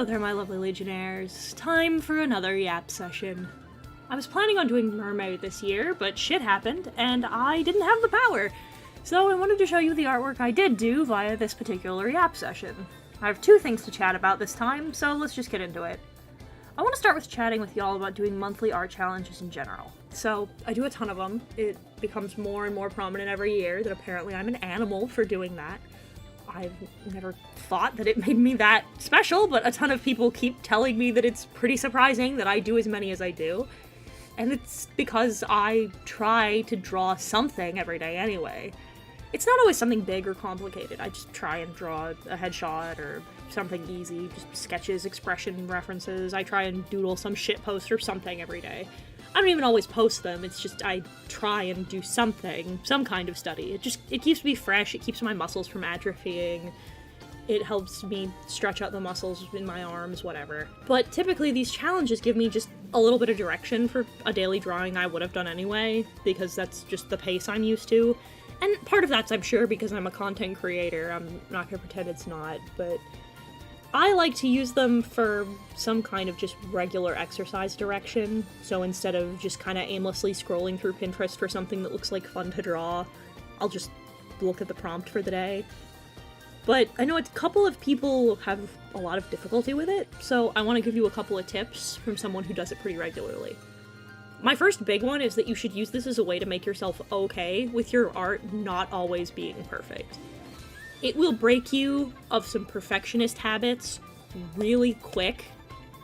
Hello there, my lovely Legionnaires. Time for another yap session. I was planning on doing Mermay this year, but shit happened, and I didn't have the power. So I wanted to show you the artwork I did do via this particular yap session. I have two things to chat about this time, so let's just get into it. I want to start with chatting with y'all about doing monthly art challenges in general. So, I do a ton of them. It becomes more and more prominent every year that apparently I'm an animal for doing that. I've never thought that it made me that special, but a ton of people keep telling me that it's pretty surprising that I do as many as I do. And it's because I try to draw something every day anyway. It's not always something big or complicated. I just try and draw a headshot or something easy, just sketches, expression references. I try and doodle some shitpost or something every day. I don't even always post them, it's just I try and do something, some kind of study. It keeps me fresh, it keeps my muscles from atrophying, it helps me stretch out the muscles in my arms, whatever. But typically these challenges give me just a little bit of direction for a daily drawing I would have done anyway, because that's just the pace I'm used to. And part of that's, I'm sure, because I'm a content creator. I'm not gonna pretend it's not, but I like to use them for some kind of just regular exercise direction. So instead of just kind of aimlessly scrolling through Pinterest for something that looks like fun to draw, I'll just look at the prompt for the day. But I know a couple of people have a lot of difficulty with it, so I want to give you a couple of tips from someone who does it pretty regularly. My first big one is that you should use this as a way to make yourself okay with your art not always being perfect. It will break you of some perfectionist habits really quick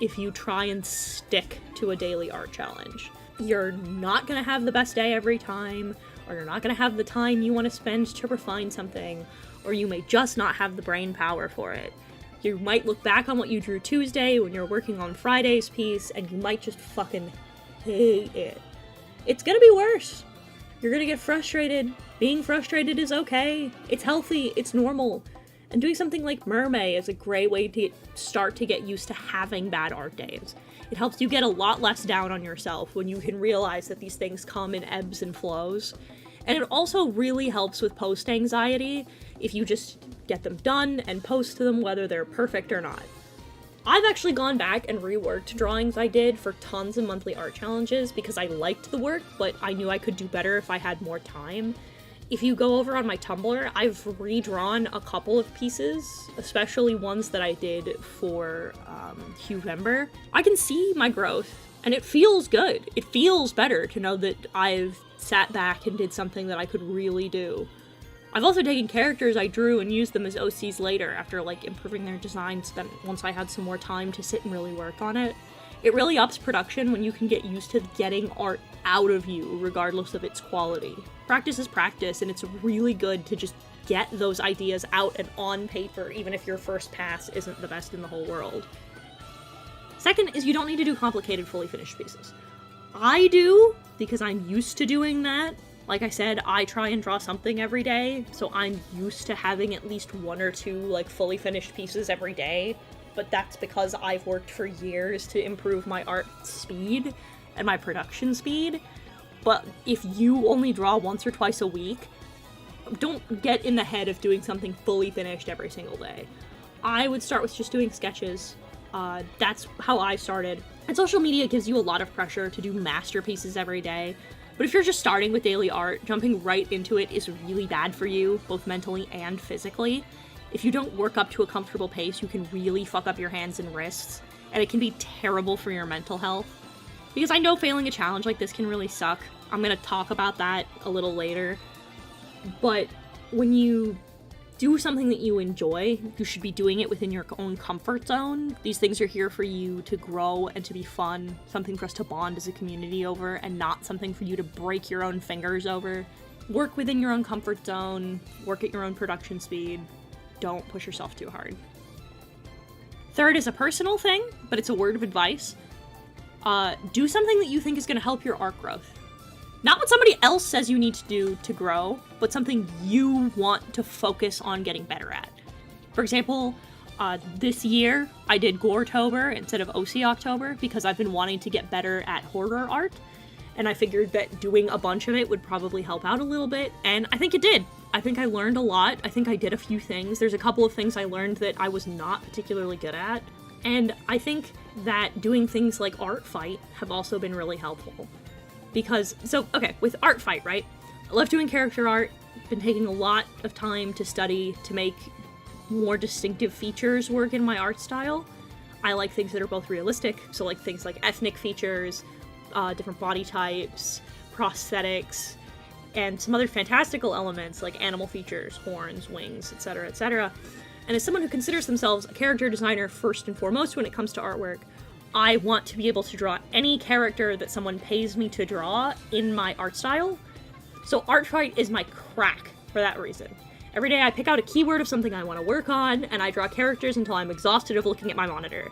if you try and stick to a daily art challenge. You're not gonna have the best day every time, or you're not gonna have the time you want to spend to refine something, or you may just not have the brain power for it. You might look back on what you drew Tuesday when you're working on Friday's piece, and you might just fucking hate it. It's gonna be worse. You're gonna get frustrated. Being frustrated is okay. It's healthy. It's normal. And doing something like Mermay is a great way to start to get used to having bad art days. It helps you get a lot less down on yourself when you can realize that these things come in ebbs and flows. And it also really helps with post anxiety if you just get them done and post them whether they're perfect or not. I've actually gone back and reworked drawings I did for tons of monthly art challenges because I liked the work, but I knew I could do better if I had more time. If you go over on my Tumblr, I've redrawn a couple of pieces, especially ones that I did for November. I can see my growth, and it feels good. It feels better to know that I've sat back and did something that I could really do. I've also taken characters I drew and used them as OCs later after, like, improving their designs then once I had some more time to sit and really work on it. It really ups production when you can get used to getting art out of you, regardless of its quality. Practice is practice, and it's really good to just get those ideas out and on paper, even if your first pass isn't the best in the whole world. Second is you don't need to do complicated, fully finished pieces. I do, because I'm used to doing that. Like I said, I try and draw something every day, so I'm used to having at least one or two, like, fully finished pieces every day, but that's because I've worked for years to improve my art speed and my production speed. But if you only draw once or twice a week, don't get in the head of doing something fully finished every single day. I would start with just doing sketches. That's how I started. And social media gives you a lot of pressure to do masterpieces every day. But if you're just starting with daily art, jumping right into it is really bad for you, both mentally and physically. If you don't work up to a comfortable pace, you can really fuck up your hands and wrists, and it can be terrible for your mental health. Because I know failing a challenge like this can really suck. I'm gonna talk about that a little later. But when you do something that you enjoy, you should be doing it within your own comfort zone. These things are here for you to grow and to be fun, something for us to bond as a community over, and not something for you to break your own fingers over. Work within your own comfort zone, work at your own production speed. Don't push yourself too hard. Third is a personal thing, but it's a word of advice. Do something that you think is going to help your art growth. Not what somebody else says you need to do to grow, but something you want to focus on getting better at. For example, this year I did Goretober instead of OC October because I've been wanting to get better at horror art, and I figured that doing a bunch of it would probably help out a little bit, and I think it did. I think I learned a lot. I think I did a few things. There's a couple of things I learned that I was not particularly good at. And I think that doing things like art fight have also been really helpful. Because, with art fight, right? I love doing character art, been taking a lot of time to study to make more distinctive features work in my art style. I like things that are both realistic, so like things like ethnic features, different body types, prosthetics, and some other fantastical elements like animal features, horns, wings, etc., etc. And as someone who considers themselves a character designer first and foremost when it comes to artwork, I want to be able to draw any character that someone pays me to draw in my art style. So art fight is my crack for that reason. Every day I pick out a keyword of something I want to work on, and I draw characters until I'm exhausted of looking at my monitor.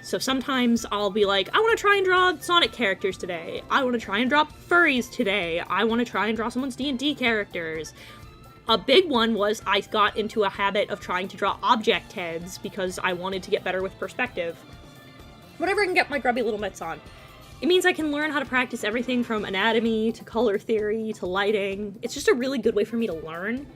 So sometimes I'll be like, I want to try and draw Sonic characters today. I want to try and draw furries today. I want to try and draw someone's D&D characters. A big one was I got into a habit of trying to draw object heads because I wanted to get better with perspective. Whatever I can get my grubby little mitts on. It means I can learn how to practice everything from anatomy to color theory to lighting. It's just a really good way for me to learn.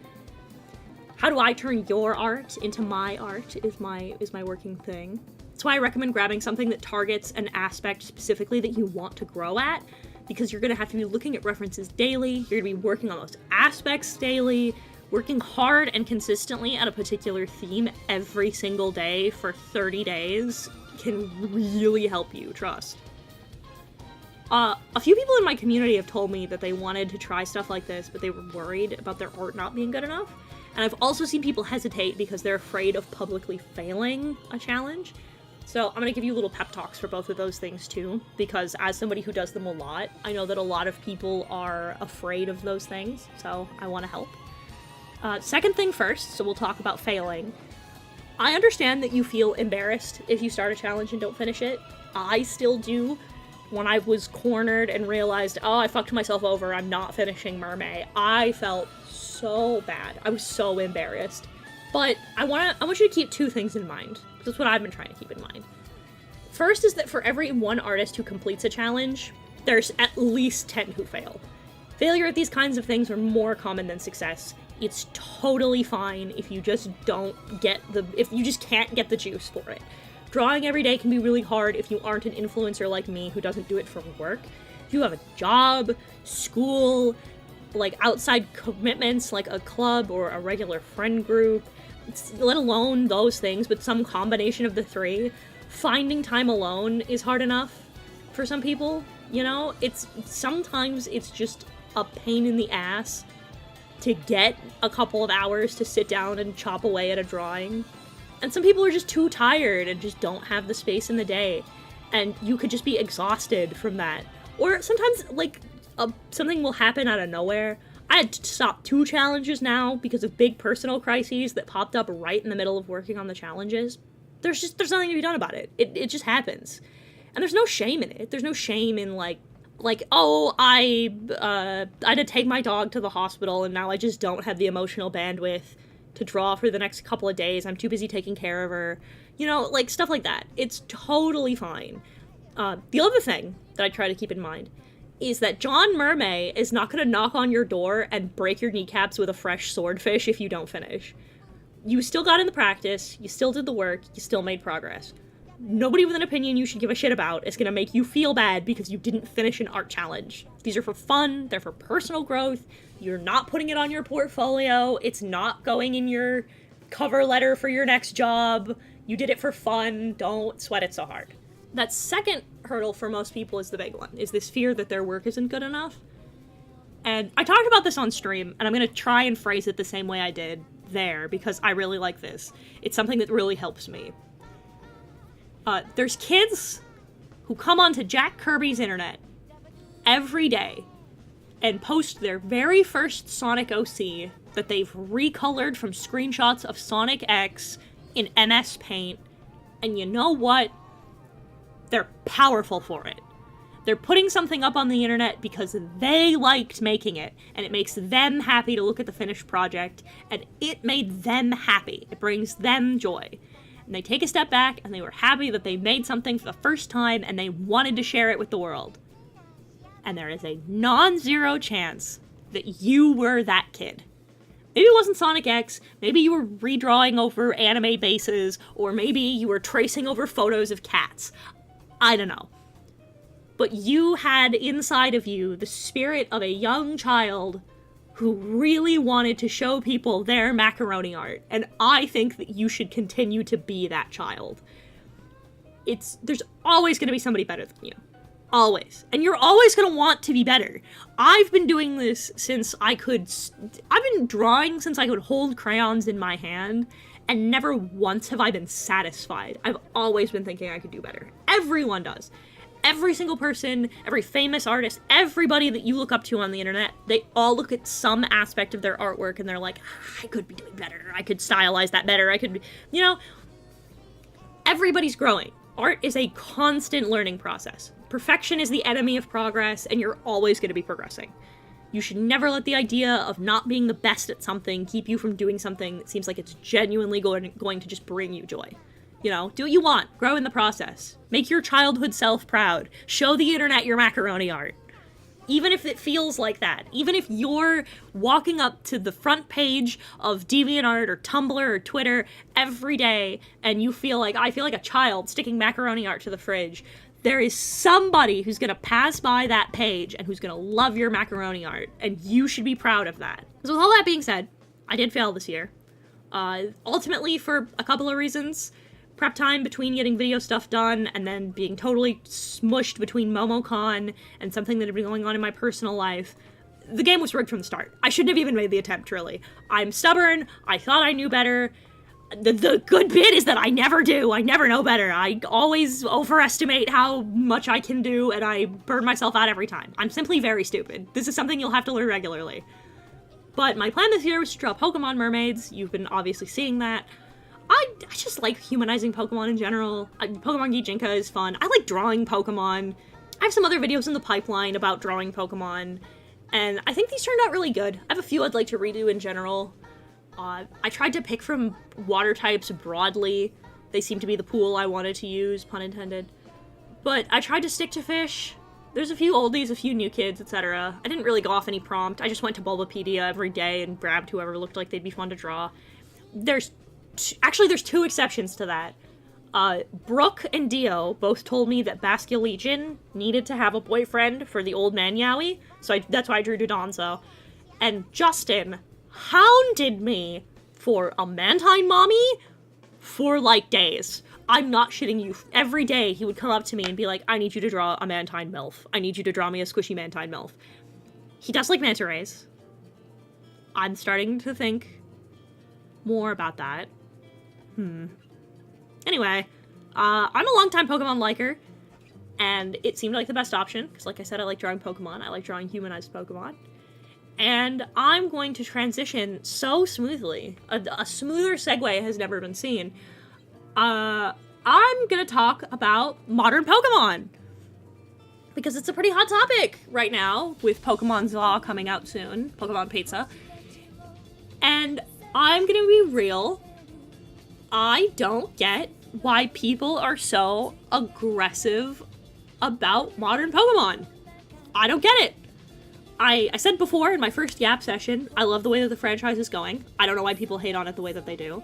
How do I turn your art into my art is my working thing. That's why I recommend grabbing something that targets an aspect specifically that you want to grow at, because you're going to have to be looking at references daily, you're going to be working on those aspects daily, working hard and consistently at a particular theme every single day for 30 days can really help you, trust. A few people in my community have told me that they wanted to try stuff like this, but they were worried about their art not being good enough. And I've also seen people hesitate because they're afraid of publicly failing a challenge. So I'm going to give you little pep talks for both of those things too, because as somebody who does them a lot, I know that a lot of people are afraid of those things, so I want to help. Second thing first, so we'll talk about failing. I understand that you feel embarrassed if you start a challenge and don't finish it. I still do. When I was cornered and realized, oh, I fucked myself over, I'm not finishing Mermay, I felt so bad. I was so embarrassed. But I want you to keep two things in mind. That's what I've been trying to keep in mind. First is that for every one artist who completes a challenge, there's at least 10 who fail. Failure at these kinds of things are more common than success. It's totally fine if you just if you just can't get the juice for it. Drawing every day can be really hard if you aren't an influencer like me who doesn't do it for work. If you have a job, school, like outside commitments like a club or a regular friend group, let alone those things, but some combination of the three, finding time alone is hard enough for some people, you know? Sometimes it's just a pain in the ass to get a couple of hours to sit down and chop away at a drawing. And some people are just too tired and just don't have the space in the day. And you could just be exhausted from that. Or sometimes, something will happen out of nowhere. I had to stop 2 challenges now because of big personal crises that popped up right in the middle of working on the challenges. There's nothing to be done about it. It just happens. And there's no shame in it. There's no shame in, I had to take my dog to the hospital and now I just don't have the emotional bandwidth to draw for the next couple of days. I'm too busy taking care of her. Stuff like that. It's totally fine. The other thing that I try to keep in mind is that John Mermay is not going to knock on your door and break your kneecaps with a fresh swordfish if you don't finish. You still got in the practice, you still did the work, you still made progress. Nobody with an opinion you should give a shit about is going to make you feel bad because you didn't finish an art challenge. These are for fun, they're for personal growth, you're not putting it on your portfolio, it's not going in your cover letter for your next job, you did it for fun, don't sweat it so hard. That second hurdle for most people is the big one, is this fear that their work isn't good enough. And I talked about this on stream, and I'm going to try and phrase it the same way I did there, because I really like this. It's something that really helps me. There's kids who come onto Jack Kirby's internet every day and post their very first Sonic OC that they've recolored from screenshots of Sonic X in MS Paint, and you know what? They're powerful for it. They're putting something up on the internet because they liked making it, and it makes them happy to look at the finished project, and it made them happy. It brings them joy. And they take a step back, and they were happy that they made something for the first time, and they wanted to share it with the world. And there is a non-zero chance that you were that kid. Maybe it wasn't Sonic X, maybe you were redrawing over anime bases, or maybe you were tracing over photos of cats. I don't know. But you had inside of you the spirit of a young child who really wanted to show people their macaroni art, and I think that you should continue to be that child. There's always going to be somebody better than you. Always. And you're always going to want to be better. I've been doing this since I've been drawing since I could hold crayons in my hand, and never once have I been satisfied. I've always been thinking I could do better. Everyone does. Every single person, every famous artist, everybody that you look up to on the internet, they all look at some aspect of their artwork and they're like, I could be doing better. I could stylize that better. I could, everybody's growing. Art is a constant learning process. Perfection is the enemy of progress, and you're always going to be progressing. You should never let the idea of not being the best at something keep you from doing something that seems like it's genuinely going to just bring you joy. Do what you want. Grow in the process. Make your childhood self proud. Show the internet your macaroni art. Even if it feels like that. Even if you're walking up to the front page of DeviantArt or Tumblr or Twitter every day and you feel like, I feel like a child sticking macaroni art to the fridge, there is somebody who's going to pass by that page and who's going to love your macaroni art, and you should be proud of that. So with all that being said, I did fail this year. Ultimately for a couple of reasons. Prep time between getting video stuff done and then being totally smushed between MomoCon and something that had been going on in my personal life. The game was rigged from the start. I shouldn't have even made the attempt, really. I'm stubborn. I thought I knew better. The good bit is that I never do. I never know better. I always overestimate how much I can do, and I burn myself out every time. I'm simply very stupid. This is something you'll have to learn regularly. But my plan this year was to draw Pokemon mermaids. You've been obviously seeing that. I just like humanizing Pokemon in general. Pokemon Gijinka is fun. I like drawing Pokemon. I have some other videos in the pipeline about drawing Pokemon, and I think these turned out really good. I have a few I'd like to redo in general. I tried to pick from water types broadly. They seem to be the pool I wanted to use, pun intended. But I tried to stick to fish. There's a few oldies, a few new kids, etc. I didn't really go off any prompt. I just went to Bulbapedia every day and grabbed whoever looked like they'd be fun to draw. There's two exceptions to that. Brooke and Dio both told me that Basculegion needed to have a boyfriend for the old man Yowie, so that's why I drew Dodonzo. And Justin hounded me for a Mantine mommy for, days. I'm not shitting you. Every day he would come up to me and be like, I need you to draw a Mantine MILF. I need you to draw me a squishy Mantine MILF. He does like manta rays. I'm starting to think more about that. Anyway, I'm a longtime Pokemon liker, and it seemed like the best option, because like I said, I like drawing Pokemon, I like drawing humanized Pokemon, and I'm going to transition so smoothly. A smoother segue has never been seen. I'm gonna talk about modern Pokemon, because it's a pretty hot topic right now, with Pokemon Zaw coming out soon, Pokemon Pizza, and I'm gonna be real. I don't get why people are so aggressive about modern Pokemon. I don't get it. I said before in my first Yap session, I love the way that the franchise is going. I don't know why people hate on it the way that they do.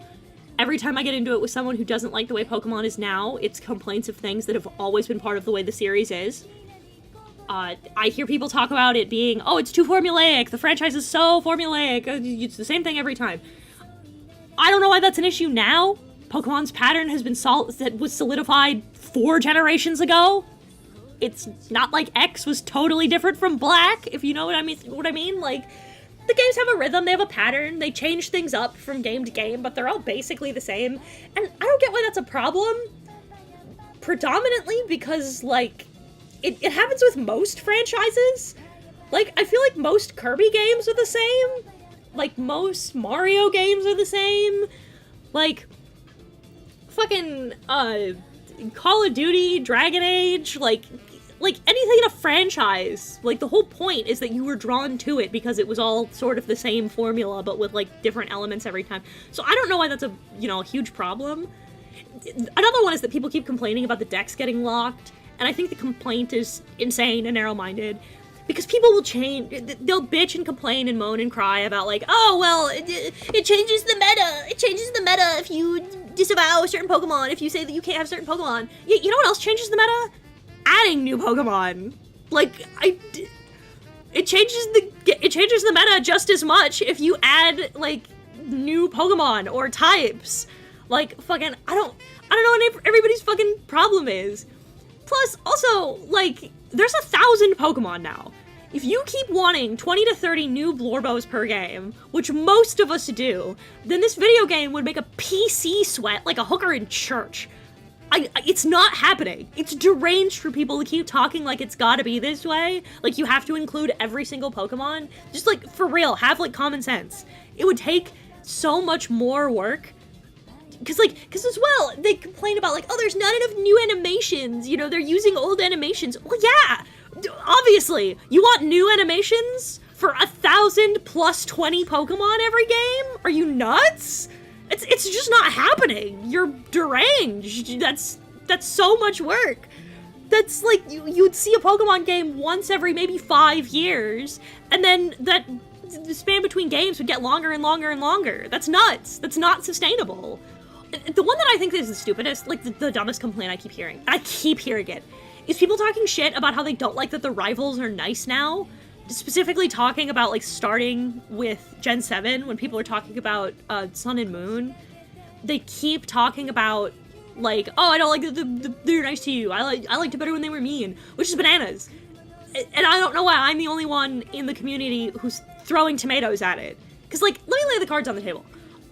Every time I get into it with someone who doesn't like the way Pokemon is now, it's complaints of things that have always been part of the way the series is. I hear people talk about it being, oh, it's too formulaic, the franchise is so formulaic, it's the same thing every time. I don't know why that's an issue now. Pokemon's pattern has been was solidified 4 generations ago. It's not like X was totally different from Black, if you know what I mean. Like, the games have a rhythm, they have a pattern, they change things up from game to game, but they're all basically the same. And I don't get why that's a problem. Predominantly because, it happens with most franchises. I feel like most Kirby games are the same. Most Mario games are the same. Fucking, Call of Duty, Dragon Age, anything in a franchise. The whole point is that you were drawn to it because it was all sort of the same formula, but with, different elements every time. So I don't know why that's a huge problem. Another one is that people keep complaining about the decks getting locked, and I think the complaint is insane and narrow-minded. Because people will change, they'll bitch and complain and moan and cry about like, oh, well, it changes the meta. It changes the meta if you disavow a certain Pokemon, if you say that you can't have certain Pokemon. You know what else changes the meta? Adding new Pokemon. Like, it changes the meta just as much if you add, like, new Pokemon or types. Like, fucking, I don't know what everybody's fucking problem is. Plus, also, like, there's 1,000 Pokemon now. If you keep wanting 20 to 30 new Blorbos per game, which most of us do, then this video game would make a PC sweat like a hooker in church. It's not happening. It's deranged for people to keep talking like it's gotta be this way. Like, you have to include every single Pokemon. Just, like, for real, have, like, common sense. It would take so much more work. Because as well, they complain about, like, oh, there's not enough new animations. You know, they're using old animations. Well, yeah, obviously. You want new animations for 1,000 plus 20 Pokemon every game? Are you nuts? It's just not happening. You're deranged. That's so much work. That's like, you'd see a Pokemon game once every maybe 5 years, and then the span between games would get longer and longer and longer. That's nuts. That's not sustainable. The one that I think is the stupidest, like the dumbest complaint I keep hearing, and I keep hearing it, is people talking shit about how they don't like that the rivals are nice now. Specifically talking about, like, starting with Gen 7, when people are talking about Sun and Moon. They keep talking about, like, oh, I don't like that they're nice to you. I liked it better when they were mean, which is bananas. And I don't know why I'm the only one in the community who's throwing tomatoes at it. Because, like, let me lay the cards on the table.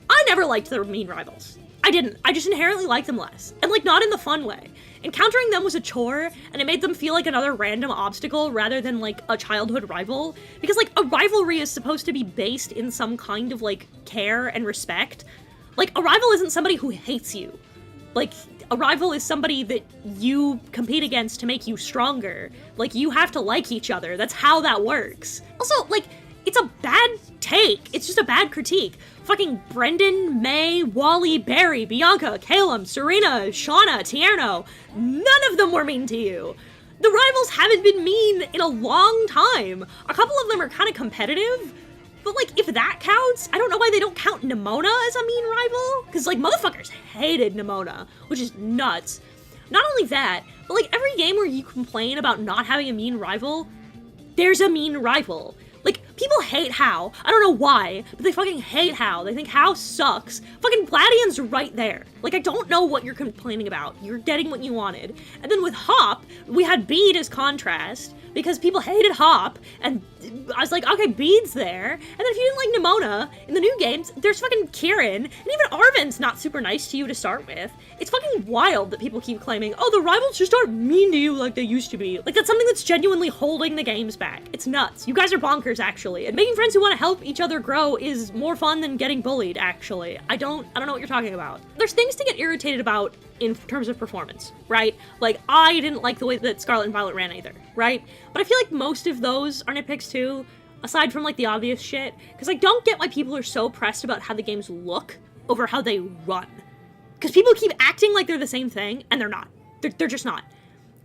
I never liked the mean rivals. I didn't. I just inherently liked them less. And, like, not in the fun way. Encountering them was a chore, and it made them feel like another random obstacle rather than, like, a childhood rival. Because, like, a rivalry is supposed to be based in some kind of, like, care and respect. Like, a rival isn't somebody who hates you. Like, a rival is somebody that you compete against to make you stronger. Like, you have to like each other. That's how that works. Also, like, it's a bad take. It's just a bad critique. Fucking Brendan, May, Wally, Barry, Bianca, Calum, Serena, Shauna, Tierno, none of them were mean to you. The rivals haven't been mean in a long time. A couple of them are kind of competitive, but, like, if that counts, I don't know why they don't count Nimona as a mean rival, because, like, motherfuckers hated Nimona, which is nuts. Not only that, but, like, every game where you complain about not having a mean rival, there's a mean rival. Like, people hate Hao. I don't know why, but they fucking hate Hao. They think Hao sucks. Fucking Gladian's right there. Like, I don't know what you're complaining about. You're getting what you wanted. And then with Hop, we had Bede as contrast, because people hated Hop, and I was like, okay, Bede's there. And then if you didn't like Nimona, in the new games, there's fucking Kieran, and even Arven's not super nice to you to start with. It's fucking wild that people keep claiming, oh, the rivals just aren't mean to you like they used to be. Like, that's something that's genuinely holding the games back. It's nuts. You guys are bonkers, actually. And making friends who want to help each other grow is more fun than getting bullied, actually. I don't know what you're talking about. There's things to get irritated about in terms of performance, right? Like, I didn't like the way that Scarlet and Violet ran either, right? But I feel like most of those are nitpicks too, aside from, like, the obvious shit, because I don't get why people are so pressed about how the games look over how they run. Because people keep acting like they're the same thing, and they're not. They're just not.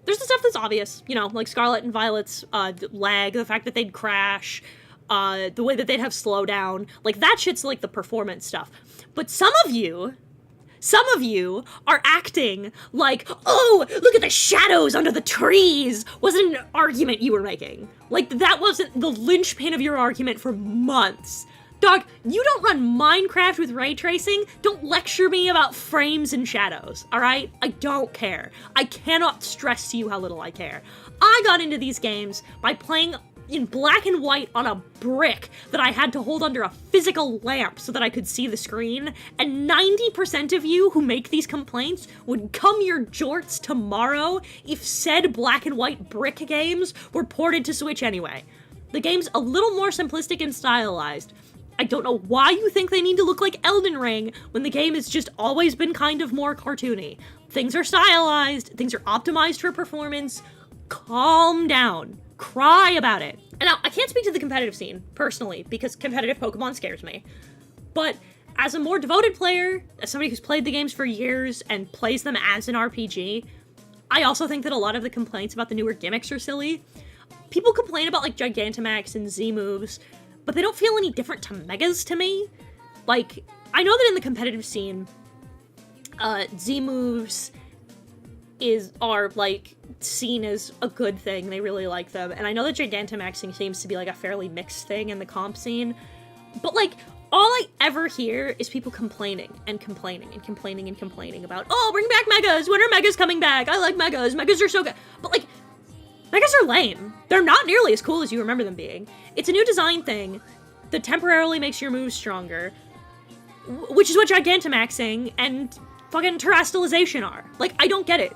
There's the stuff that's obvious, you know, like Scarlet and Violet's lag, the fact that they'd crash, the way that they'd have slowdown, like, that shit's, like, the performance stuff. But some of you are acting like, oh, look at the shadows under the trees, wasn't an argument you were making. Like, that wasn't the linchpin of your argument for months. Dog, you don't run Minecraft with ray tracing. Don't lecture me about frames and shadows, all right? I don't care. I cannot stress to you how little I care. I got into these games by playing in black and white on a brick that I had to hold under a physical lamp so that I could see the screen, and 90% of you who make these complaints would come your jorts tomorrow if said black and white brick games were ported to Switch anyway. The game's a little more simplistic and stylized. I don't know why you think they need to look like Elden Ring when the game has just always been kind of more cartoony. Things are stylized, things are optimized for performance. Calm down. Cry about it. And now, I can't speak to the competitive scene, personally, because competitive Pokemon scares me. But as a more devoted player, as somebody who's played the games for years and plays them as an RPG, I also think that a lot of the complaints about the newer gimmicks are silly. people complain about, like, Gigantamax and Z moves, but they don't feel any different to Megas to me. Like, I know that in the competitive scene, Z moves are, like, seen as a good thing. They really like them. And I know that Gigantamaxing seems to be, like, a fairly mixed thing in the comp scene. But, like, all I ever hear is people complaining and complaining and complaining and complaining about, oh, bring back Megas! When are Megas coming back? I like Megas! Megas are so good! But, like, Megas are lame. They're not nearly as cool as you remember them being. It's a new design thing that temporarily makes your moves stronger, which is what Gigantamaxing and fucking Terastallization are. Like, I don't get it.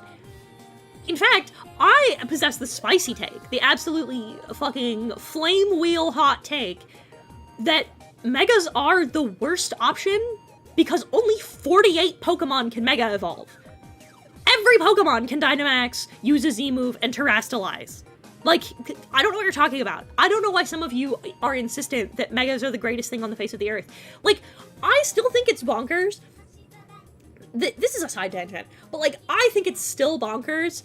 In fact, I possess the spicy take, the absolutely fucking flame wheel hot take, that Megas are the worst option because only 48 Pokemon can Mega Evolve. Every Pokemon can Dynamax, use a Z move, and Terastallize. Like, I don't know what you're talking about. I don't know why some of you are insistent that Megas are the greatest thing on the face of the earth. Like, I still think it's bonkers. This is a side tangent, but, like, I think it's still bonkers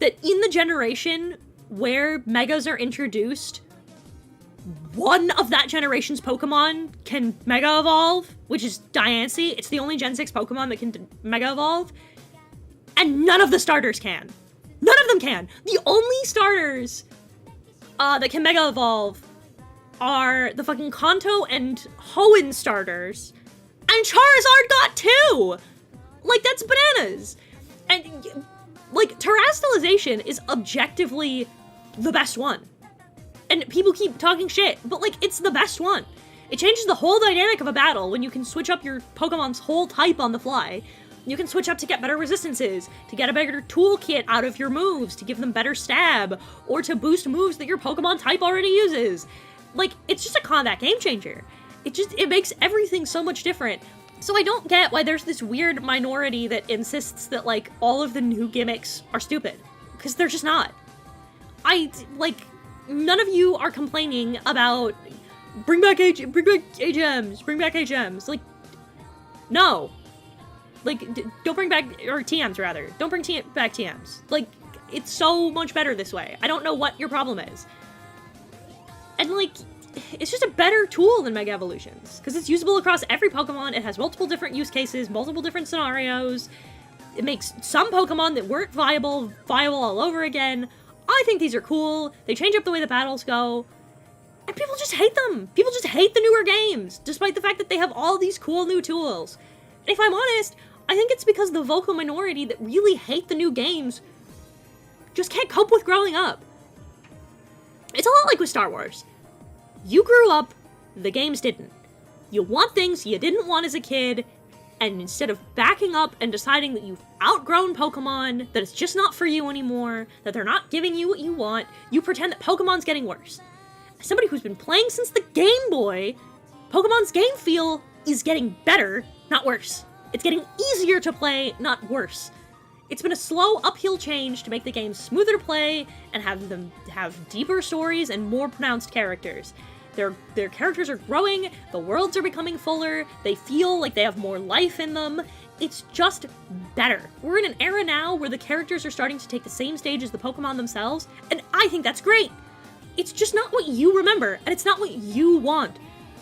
that in the generation where Megas are introduced, one of that generation's Pokemon can Mega Evolve, which is Diancie. It's the only Gen 6 Pokemon that can Mega Evolve, and none of the starters can. None of them can. The only starters that can Mega Evolve are the fucking Kanto and Hoenn starters, and Charizard got 2! Like, that's bananas! And, like, Terastallization is objectively the best one. And people keep talking shit, but, like, it's the best one. It changes the whole dynamic of a battle when you can switch up your Pokemon's whole type on the fly. You can switch up to get better resistances, to get a better toolkit out of your moves, to give them better stab, or to boost moves that your Pokemon type already uses. Like, it's just a combat game changer. It makes everything so much different. So I don't get why there's this weird minority that insists that, like, all of the new gimmicks are stupid. Because they're just not. None of you are complaining about bring back HMs. Like, no. Like, don't bring back, or TMs rather. Don't bring back TMs. Like, it's so much better this way. I don't know what your problem is. And, like, it's just a better tool than Mega Evolutions, because it's usable across every Pokemon. It has multiple different use cases, multiple different scenarios. It makes some Pokemon that weren't viable all over again. I think these are cool. They change up the way the battles go. And people just hate them. People just hate the newer games, despite the fact that they have all these cool new tools. And if I'm honest, I think it's because the vocal minority that really hate the new games just can't cope with growing up. It's a lot like with Star Wars. You grew up, the games didn't. You want things you didn't want as a kid, and instead of backing up and deciding that you've outgrown Pokemon, that it's just not for you anymore, that they're not giving you what you want, you pretend that Pokemon's getting worse. As somebody who's been playing since the Game Boy, Pokemon's game feel is getting better, not worse. It's getting easier to play, not worse. It's been a slow uphill change to make the game smoother to play and have them have deeper stories and more pronounced characters. Their characters are growing, the worlds are becoming fuller, they feel like they have more life in them. It's just better. We're in an era now where the characters are starting to take the same stage as the Pokemon themselves, and I think that's great. It's just not what you remember, and it's not what you want.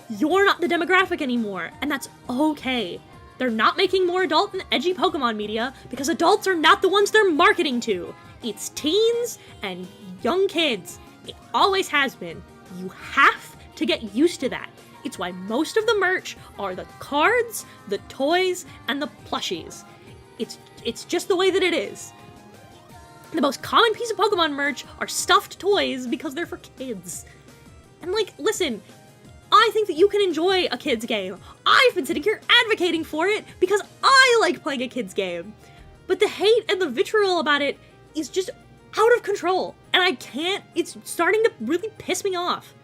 You're not the demographic anymore, and that's okay. They're not making more adult and edgy Pokemon media because adults are not the ones they're marketing to. It's teens and young kids. It always has been. You have to get used to that. It's why most of the merch are the cards, the toys, and the plushies. It's just the way that it is. The most common piece of Pokemon merch are stuffed toys because they're for kids. And, like, listen, I think that you can enjoy a kid's game. I've been sitting here advocating for it because I like playing a kid's game. But the hate and the vitriol about it is just out of control. And I can't, it's starting to really piss me off.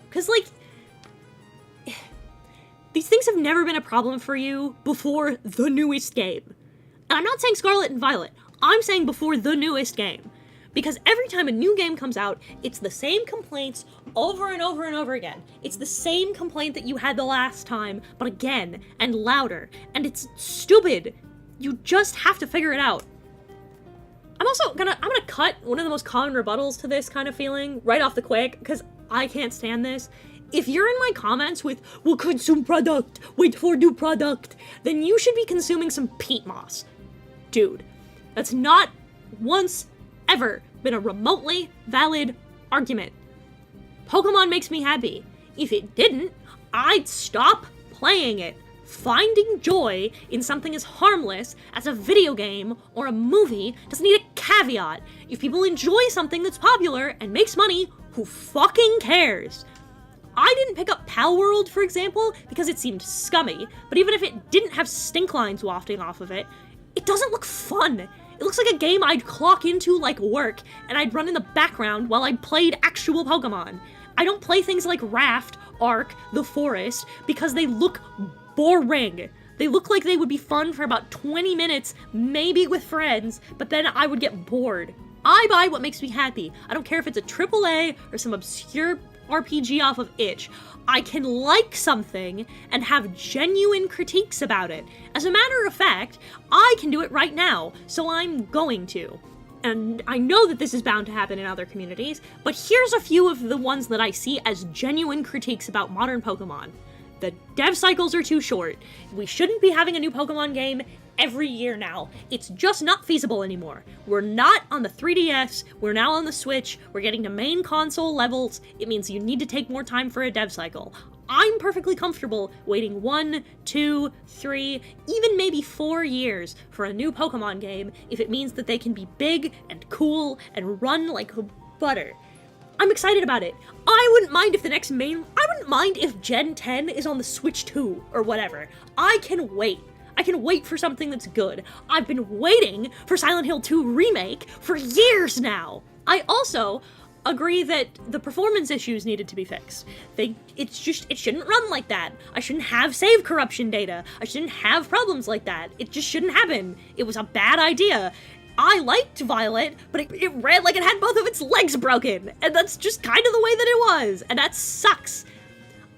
Because, like, these things have never been a problem for you before the newest game. And I'm not saying Scarlet and Violet. I'm saying before the newest game. Because every time a new game comes out, it's the same complaints over and over and over again. It's the same complaint that you had the last time, but again, and louder. And it's stupid. You just have to figure it out. I'm I'm gonna cut one of the most common rebuttals to this kind of feeling right off the quick, because I can't stand this. If you're in my comments with, we'll consume product, wait for new product, then you should be consuming some peat moss. Dude, that's not once ever been a remotely valid argument. Pokemon makes me happy. If it didn't, I'd stop playing it. Finding joy in something as harmless as a video game or a movie doesn't need a caveat. If people enjoy something that's popular and makes money, who fucking cares? I didn't pick up Pal World, for example, because it seemed scummy, but even if it didn't have stink lines wafting off of it, it doesn't look fun. It looks like a game I'd clock into like work, and I'd run in the background while I played actual Pokemon. I don't play things like Raft, Ark, The Forest, because they look boring. They look like they would be fun for about 20 minutes, maybe with friends, but then I would get bored. I buy what makes me happy. I don't care if it's a AAA or some obscure RPG off of itch. I can like something and have genuine critiques about it. As a matter of fact, I can do it right now, so I'm going to. And I know that this is bound to happen in other communities, but here's a few of the ones that I see as genuine critiques about modern Pokemon. The dev cycles are too short. We shouldn't be having a new Pokemon game every year now. It's just not feasible anymore. We're not on the 3DS, we're now on the Switch, we're getting to main console levels. It means you need to take more time for a dev cycle. I'm perfectly comfortable waiting 1, 2, 3, even maybe 4 years for a new Pokemon game if it means that they can be big and cool and run like butter. I'm excited about it. I wouldn't mind if Gen 10 is on the Switch 2 or whatever. I can wait. I can wait for something that's good. I've been waiting for Silent Hill 2 Remake for years now. I also agree that the performance issues needed to be fixed. It shouldn't run like that. I shouldn't have save corruption data. I shouldn't have problems like that. It just shouldn't happen. It was a bad idea. I liked Violet, but it ran like it had both of its legs broken, and that's just kind of the way that it was, and that sucks.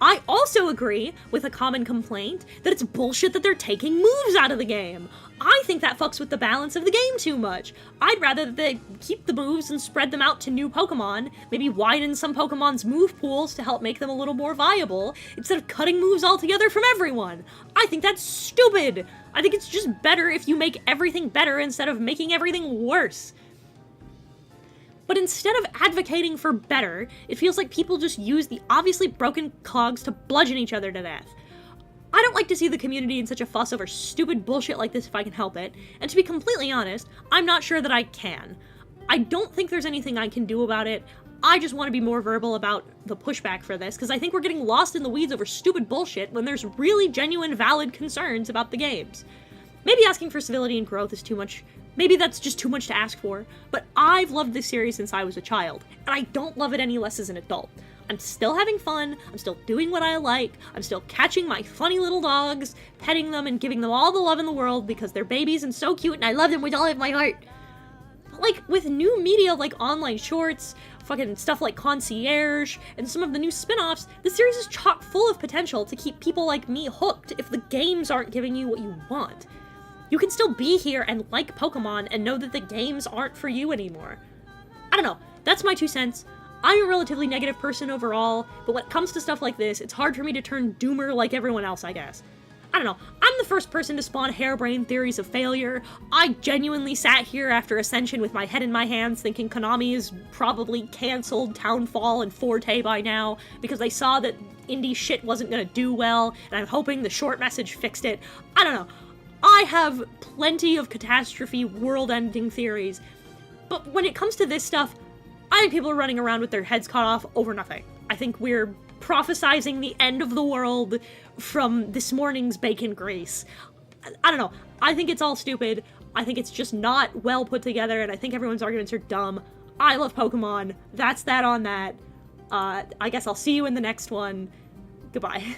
I also agree with a common complaint that it's bullshit that they're taking moves out of the game. I think that fucks with the balance of the game too much. I'd rather that they keep the moves and spread them out to new Pokemon, maybe widen some Pokemon's move pools to help make them a little more viable, instead of cutting moves altogether from everyone. I think that's stupid. I think it's just better if you make everything better instead of making everything worse. But instead of advocating for better, it feels like people just use the obviously broken cogs to bludgeon each other to death. I don't like to see the community in such a fuss over stupid bullshit like this if I can help it, and to be completely honest, I'm not sure that I can. I don't think there's anything I can do about it. I just want to be more verbal about the pushback for this, because I think we're getting lost in the weeds over stupid bullshit when there's really genuine, valid concerns about the games. Maybe asking for civility and growth is too much. Maybe that's just too much to ask for, but I've loved this series since I was a child, and I don't love it any less as an adult. I'm still having fun, I'm still doing what I like, I'm still catching my funny little dogs, petting them and giving them all the love in the world because they're babies and so cute and I love them with all of my heart. But like, with new media like online shorts, fucking stuff like Concierge, and some of the new spin-offs, the series is chock full of potential to keep people like me hooked if the games aren't giving you what you want. You can still be here and like Pokemon and know that the games aren't for you anymore. I don't know, that's my 2 cents. I'm a relatively negative person overall, but when it comes to stuff like this, it's hard for me to turn doomer like everyone else, I guess. I don't know, I'm the first person to spawn harebrained theories of failure. I genuinely sat here after Ascension with my head in my hands thinking Konami is probably canceled Townfall and Forte by now, because they saw that indie shit wasn't gonna do well, and I'm hoping the short message fixed it. I don't know. I have plenty of catastrophe, world-ending theories, but when it comes to this stuff, I think people are running around with their heads cut off over nothing. I think we're prophesizing the end of the world from this morning's bacon grease. I don't know. I think it's all stupid. I think it's just not well put together, and I think everyone's arguments are dumb. I love Pokemon. That's that on that. I guess I'll see you in the next one. Goodbye.